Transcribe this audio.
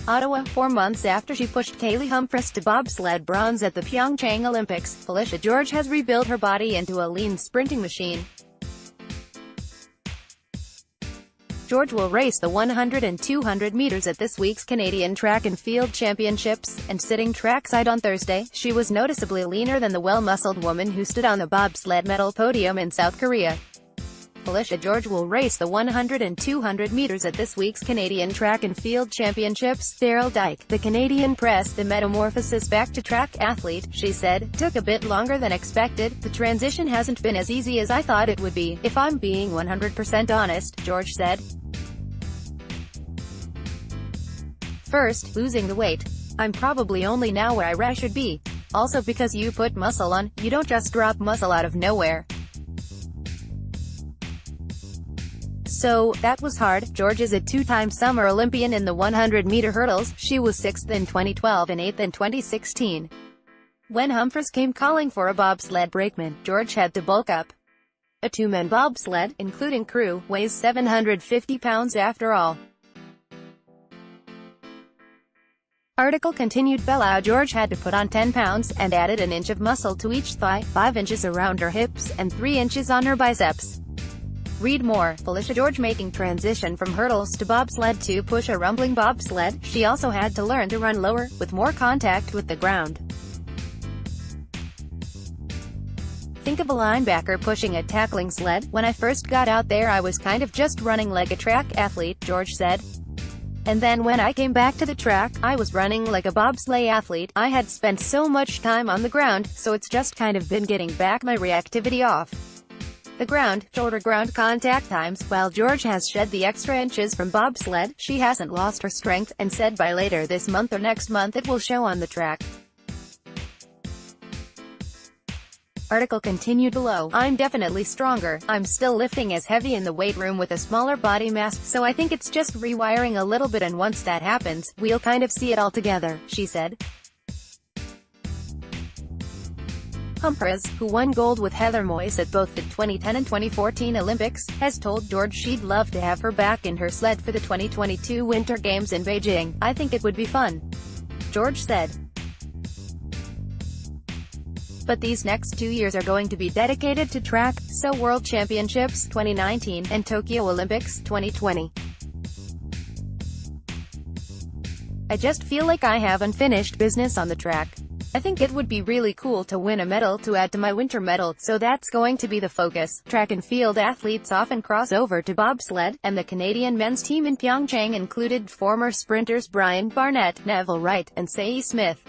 Ottawa, 4 months after she pushed Kaylee Humphries to bobsled bronze at the Pyeongchang Olympics, Phylicia George has rebuilt her body into a lean sprinting machine. George will race the 100 and 200 meters at this week's Canadian Track and Field Championships, and sitting trackside on Thursday, she was noticeably leaner than the well-muscled woman who stood on the bobsled medal podium in South Korea. Phylicia George will race the 100 and 200 meters at this week's Canadian Track and Field Championships. Daryl Dyke, the Canadian press, the metamorphosis back to track athlete, she said, took a bit longer than expected. The transition hasn't been as easy as I thought it would be, if I'm being 100% honest, George said. First, losing the weight. I'm probably only now where I should be. Also because you put muscle on, you don't just drop muscle out of nowhere. So, that was hard. George is a two-time Summer Olympian in the 100-meter hurdles. She was 6th in 2012 and 8th in 2016. When Humphries came calling for a bobsled brakeman, George had to bulk up. A two-man bobsled, including crew, weighs 750 pounds after all. Article continued. George had to put on 10 pounds, and added an inch of muscle to each thigh, 5 inches around her hips, and 3 inches on her biceps. Read more. Phylicia George making transition from hurdles to bobsled to push a rumbling bobsled. She also had to learn to run lower, with more contact with the ground. Think of a linebacker pushing a tackling sled. When I first got out there I was kind of just running like a track athlete, George said. And then when I came back to the track, I was running like a bobsleigh athlete. I had spent so much time on the ground, so it's just kind of been getting back my reactivity off the ground, shorter ground contact times. While George has shed the extra inches from bobsled, she hasn't lost her strength, and said by later this month or next month it will show on the track. Article continued below. I'm definitely stronger. I'm still lifting as heavy in the weight room with a smaller body mass, so I think it's just rewiring a little bit, and once that happens, we'll kind of see it all together, she said. Humphries, who won gold with Heather Moyes at both the 2010 and 2014 Olympics, has told George she'd love to have her back in her sled for the 2022 Winter Games in Beijing. I think it would be fun, George said. But these next 2 years are going to be dedicated to track, so World Championships 2019 and Tokyo Olympics 2020. I just feel like I have unfinished business on the track. I think it would be really cool to win a medal to add to my winter medal, so that's going to be the focus. Track and field athletes often cross over to bobsled, and the Canadian men's team in Pyeongchang included former sprinters Brian Barnett, Neville Wright, and Say Smith.